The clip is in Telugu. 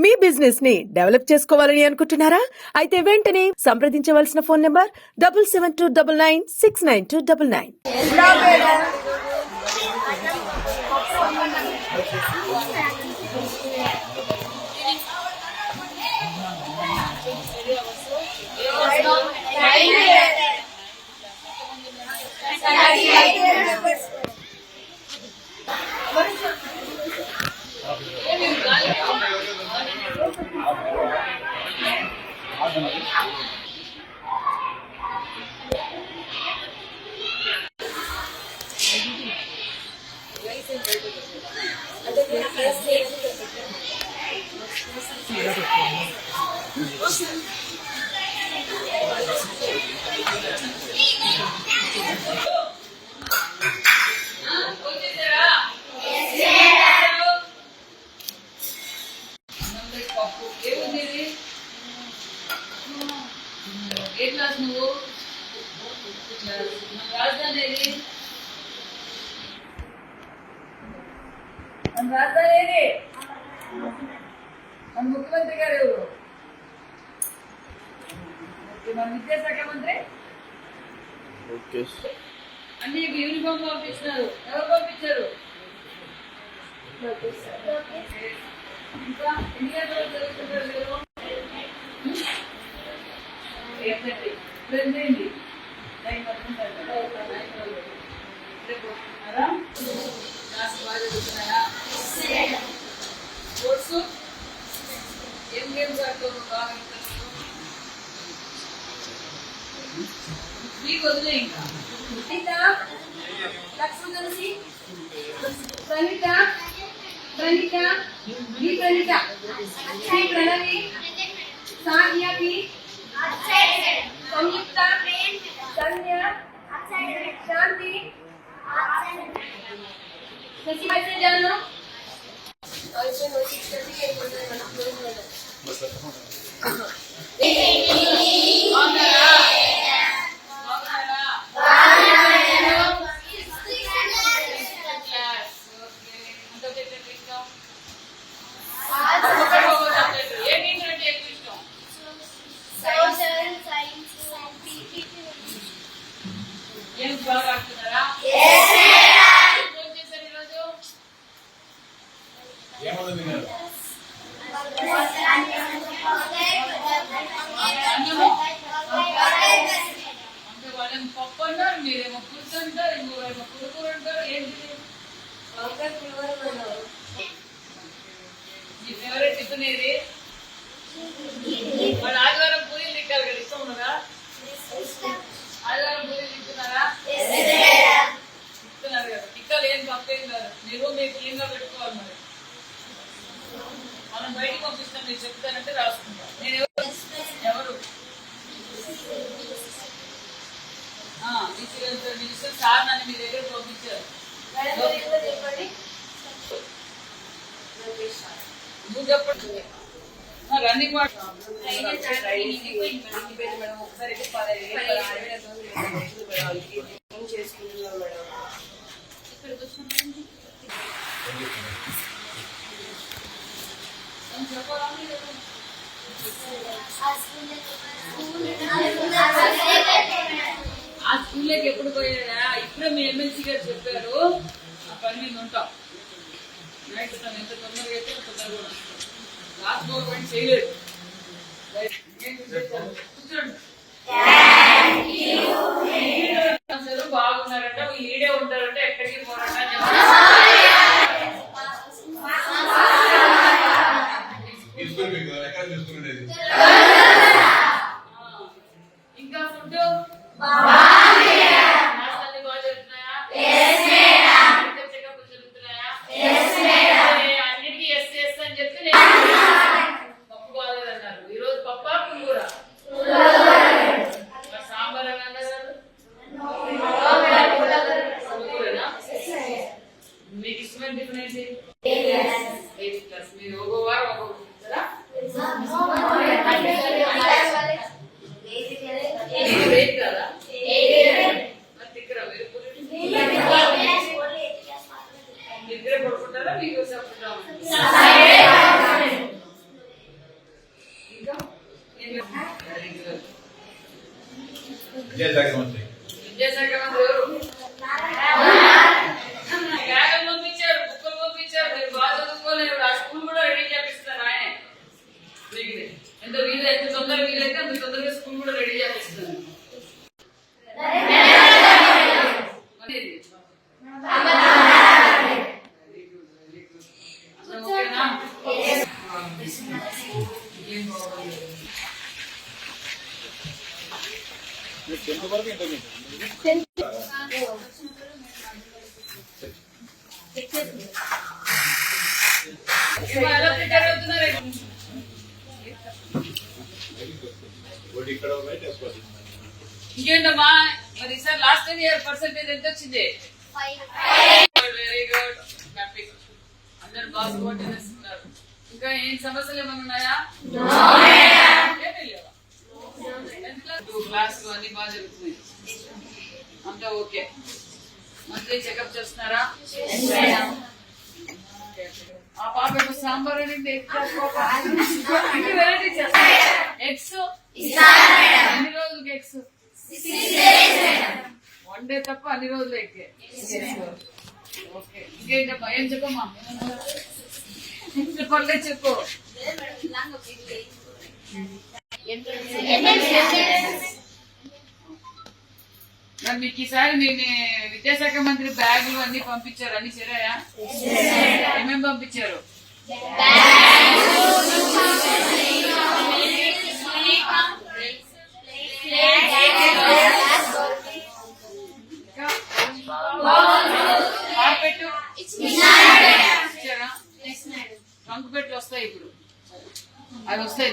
మీ బిజినెస్ ని డెవలప్ చేసుకోవాలని అనుకుంటున్నారా? అయితే వెంటనే సంప్రదించవలసిన ఫోన్ నంబర్ 7729969299. ఏ క్లాస్ నువ్వు? రాజధాని ఏది? మన రాజధాని ఏది? మన ముఖ్యమంత్రి గారు ఎవరు? మన విద్యాశాఖ మంత్రి అన్ని యూనిఫామ్ పంపించినారు. ఎవరు పంపించారు? ఇంకా ఎన్ని గంటలు చదువుతున్నారు మీరు? ఏంటండి టైం పడుతుంటారు పోతున్నారా? క్లాస్ బాగా చదువుతున్నారా? స్పోర్ట్స్ ఏం గేమ్స్ ఆడుతారు బాగా? మీకు వదిలే ఇంకా లక్ష్మి కలిసి ప్రణీత ప్రణీత మీ ప్రణీత శ్రీ ప్రణవి సాధ్యాకి సంయుక్త సంధ్య శాంతి कैसे जानो పప్పు అంటారు, మీరేమో పులుసు అంటారు, ఇంకోరేమో పులుకూర అంటారు. ఏంటి మీ ఫేవరెట్ టిఫిన్ ఏది? మన ఆదివారం పూరీలు తిక్కాలి కదా, ఇష్టం ఉన్నదా? ఆదివారం పూరీలు తింటున్నారా? తింటున్నారు కదా. తిక్కాలి, ఏం తప్పేం కాదు. మీరు క్లీన్ గా పెట్టుకోవాలి. మరి మనం బయటికి పంపిస్తాం, మీరు చెప్తానంటే రాసుకుంటాం. నేను ఎవరు మినిస్టర్ సార్ నన్ను మీ దగ్గర పంపించారు. నువ్వు చెప్పండి. రన్నింగ్ ఒకసారి చేసుకుంటున్నాం మేడం. ఇక్కడికి వచ్చిన చెప్పాలా? ఆ స్కూల్లోకి ఎప్పుడు పోయారా? ఇప్పుడే మీ ఎమ్మెల్సీ గారు చెప్పారు. ఆ పని మీద ఉంటాం. నైట్ ఎంత తొందరగా అయితే తొందరగా కూడా లాస్ట్ గవర్నమెంట్ చేయలేదు. కూర్చోండి. బాగున్నారంట, ఈడే ఉంటారంట, ఎక్కడికి పోరంట. ఇంకా ఫుడ్ అన్నిటికీ ఎస్ ఎస్ అని చెప్పి పప్పు బాగాలేదన్నారు. ఈరోజు పప్పా పులిగూర సాంబార్ అన్నారు. మీకు ఇష్టమైన టిఫిన్ ఏంటి? 8th class. మీరు ఒక వారం ఒక్కొక్కరు వెరీ గుడ్. విద్యాశాఖ మంత్రి విద్యాశాఖ మంత్రి ఎవరు? బ్యాగులు పంపించారు, బుక్కులు పంపించారు. మీరు బాగా చదువుకోలేదు. ఆ స్కూల్ కూడా రెడీ చేపిస్తారు ఆయనే. మీకు ఎంత తొందరగా వీలైతే అంత తొందరగా స్కూల్ కూడా రెడీ చేపిస్తారు. ఓకేనా? ఏం బాగోలేదు. ఎలా ప్రిపేర్ అవుతున్నారు? ఇక్కడ ఇంకేంటమ్మా మరి సార్ లాస్ట్ ఇయర్ పర్సెంటేజ్ ఎంత వచ్చింది? Very good. హ్యాపీ. అందరు బాగా సపోర్ట్ చేస్తున్నారు. ఇంకా ఏం సమస్యలు ఏమైనా ఉన్నాయా? ఏమీ లేవా? క్లాసులు అన్ని బాగా జరుగుతున్నాయి. అంతా ఓకే. మంత్లీ చెకప్ చేస్తున్నారా? ఆ పాప సాంబార్ అనేది వెరైటీ చేస్తారు. ఎగ్స్ అన్ని రోజులకి ఎగ్స్ 1 డే తప్ప అన్ని రోజులు ఎగ్గే. ఓకే. ఇంకేంటమ్మా? ఏం చెప్పమ్మా? పర్లేదు చెప్పు. మరి మీకు ఈసారి నేను విద్యాశాఖ మంత్రి బ్యాగులు అన్ని పంపించారు. అన్ని చేరాయా? ఏమేమి పంపించారు? కార్పెట్ ఇచ్చారా? ట్రంక్ పెట్లు వస్తాయి ఇప్పుడు. అవి వస్తాయి.